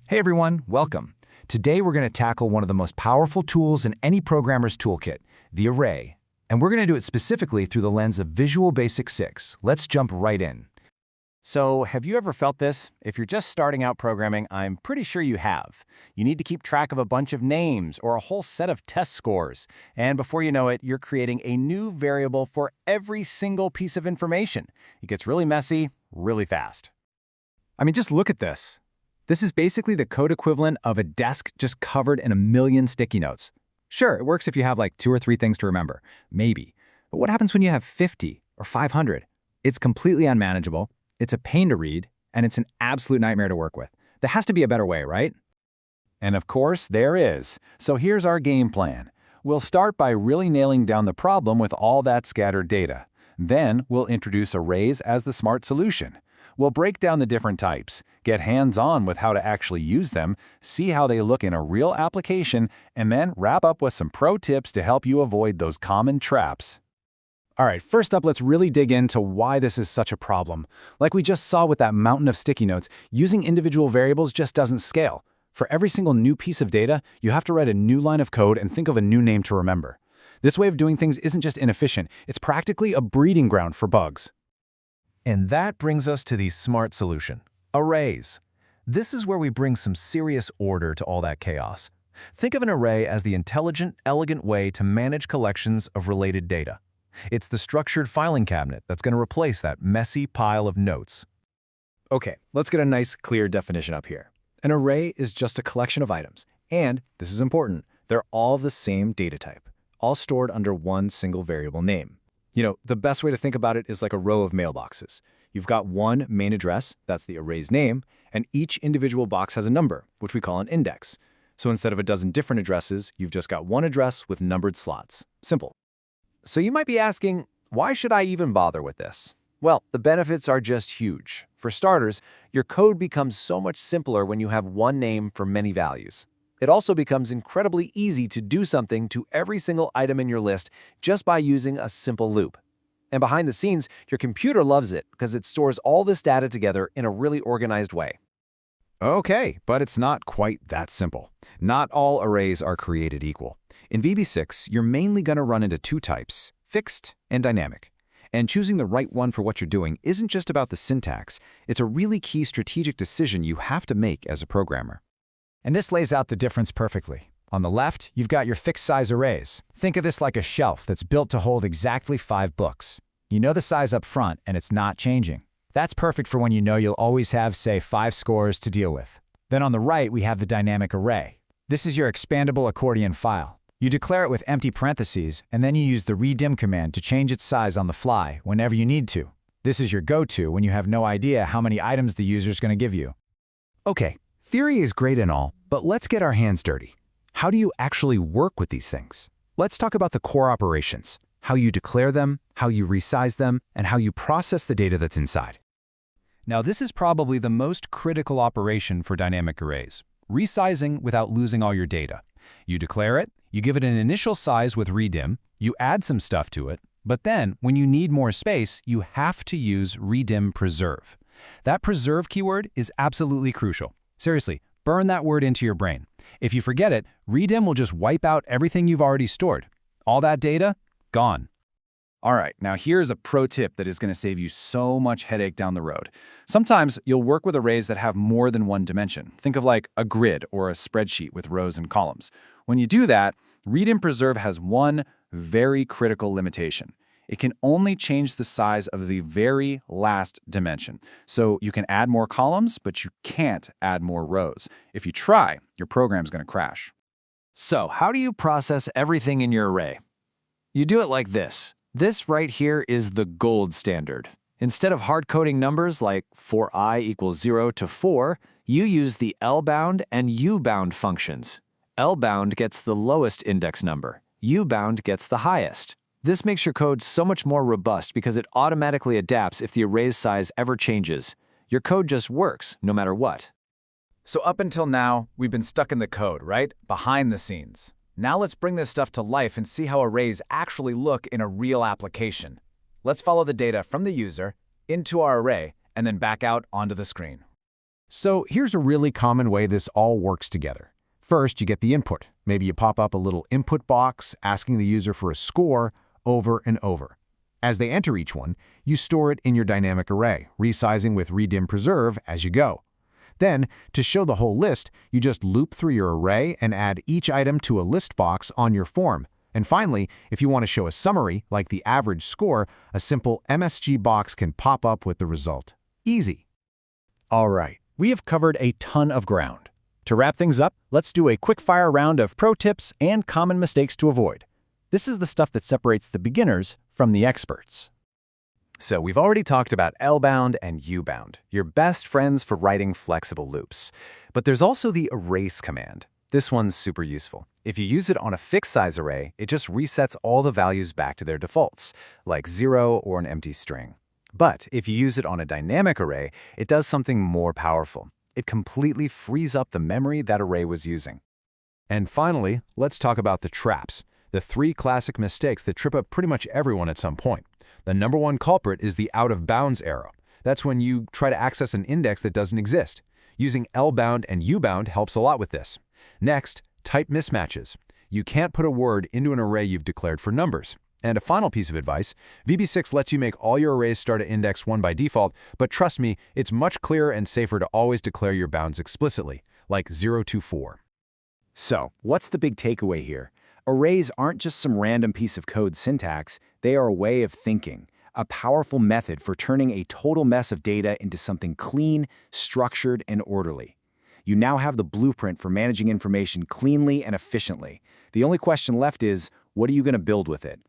Hey everyone, welcome. Today we're going to tackle one of the most powerful tools in any programmer's toolkit, the array. And we're going to do it specifically through the lens of VB6. Let's jump right in. So, have you ever felt this? If you're just starting out programming, I'm pretty sure you have. You need to keep track of a bunch of names or a whole set of test scores. And before you know it, you're creating a new variable for every single piece of information. It gets really messy, really fast. I mean, just look at this. This is basically the code equivalent of a desk just covered in a million sticky notes. Sure, it works if you have like 2 or 3 things to remember, maybe. But what happens when you have 50 or 500? It's completely unmanageable. It's a pain to read, and it's an absolute nightmare to work with. There has to be a better way, right? And of course, there is. So here's our game plan. We'll start by really nailing down the problem with all that scattered data. Then we'll introduce arrays as the smart solution. We'll break down the different types, get hands-on with how to actually use them, see how they look in a real application, and then wrap up with some pro tips to help you avoid those common traps. All right, first up, let's really dig into why this is such a problem. Like we just saw with that mountain of sticky notes, using individual variables just doesn't scale. For every single new piece of data, you have to write a new line of code and think of a new name to remember. This way of doing things isn't just inefficient, it's practically a breeding ground for bugs. And that brings us to the smart solution, arrays. This is where we bring some serious order to all that chaos. Think of an array as the intelligent, elegant way to manage collections of related data. It's the structured filing cabinet that's going to replace that messy pile of notes. Okay, let's get a nice, clear definition up here. An array is just a collection of items, and, this is important, they're all the same data type, all stored under one single variable name. You know, the best way to think about it is like a row of mailboxes. You've got one main address, that's the array's name, and each individual box has a number, which we call an index. So instead of a dozen different addresses, you've just got one address with numbered slots. Simple. So you might be asking, why should I even bother with this? Well, the benefits are just huge. For starters, your code becomes so much simpler when you have one name for many values. It also becomes incredibly easy to do something to every single item in your list just by using a simple loop. And behind the scenes, your computer loves it because it stores all this data together in a really organized way. Okay, but it's not quite that simple. Not all arrays are created equal. In VB6, you're mainly going to run into 2 types, fixed and dynamic. And choosing the right one for what you're doing isn't just about the syntax. It's a really key strategic decision you have to make as a programmer. And this lays out the difference perfectly. On the left, you've got your fixed-size arrays. Think of this like a shelf that's built to hold exactly 5 books. You know the size up front, and it's not changing. That's perfect for when you know you'll always have, say, 5 scores to deal with. Then on the right, we have the dynamic array. This is your expandable accordion file. You declare it with empty parentheses, and then you use the redim command to change its size on the fly whenever you need to. This is your go-to when you have no idea how many items the user's going to give you. Okay, theory is great and all, but let's get our hands dirty. How do you actually work with these things? Let's talk about the core operations, how you declare them, how you resize them, and how you process the data that's inside. Now, this is probably the most critical operation for dynamic arrays, resizing without losing all your data. You declare it, you give it an initial size with redim, you add some stuff to it, but then when you need more space, you have to use redim preserve. That preserve keyword is absolutely crucial. Seriously, burn that word into your brain. If you forget it, redim will just wipe out everything you've already stored. All that data, gone. All right, now here's a pro tip that is going to save you so much headache down the road. Sometimes you'll work with arrays that have more than one dimension. Think of like a grid or a spreadsheet with rows and columns. When you do that, redim preserve has one very critical limitation. It can only change the size of the very last dimension. So you can add more columns, but you can't add more rows. If you try, your program's going to crash. So how do you process everything in your array? You do it like this. This right here is the gold standard. Instead of hard-coding numbers like for I equals 0 to 4, you use the L-bound and U-bound functions. L-bound gets the lowest index number. U-bound gets the highest. This makes your code so much more robust because it automatically adapts if the array's size ever changes. Your code just works, no matter what. So up until now, we've been stuck in the code, right? Behind the scenes. Now let's bring this stuff to life and see how arrays actually look in a real application. Let's follow the data from the user into our array and then back out onto the screen. So here's a really common way this all works together. First, you get the input. Maybe you pop up a little input box asking the user for a score over and over. As they enter each one, you store it in your dynamic array, resizing with redim preserve as you go. Then, to show the whole list, you just loop through your array and add each item to a list box on your form. And finally, if you want to show a summary, like the average score, a simple MSG box can pop up with the result. Easy. All right, we have covered a ton of ground. To wrap things up, let's do a quick-fire round of pro tips and common mistakes to avoid. This is the stuff that separates the beginners from the experts. So we've already talked about L-bound and U-bound, your best friends for writing flexible loops. But there's also the erase command. This one's super useful. If you use it on a fixed size array, it just resets all the values back to their defaults, like 0 or an empty string. But if you use it on a dynamic array, it does something more powerful. It completely frees up the memory that array was using. And finally, let's talk about the traps, the 3 classic mistakes that trip up pretty much everyone at some point. The number one culprit is the out-of-bounds error. That's when you try to access an index that doesn't exist. Using L-bound and U-bound helps a lot with this. Next, type mismatches. You can't put a word into an array you've declared for numbers. And a final piece of advice, VB6 lets you make all your arrays start at index 1 by default, but trust me, it's much clearer and safer to always declare your bounds explicitly, like 0 to 4. So, what's the big takeaway here? Arrays aren't just some random piece of code syntax, they are a way of thinking, a powerful method for turning a total mess of data into something clean, structured, and orderly. You now have the blueprint for managing information cleanly and efficiently. The only question left is, what are you going to build with it?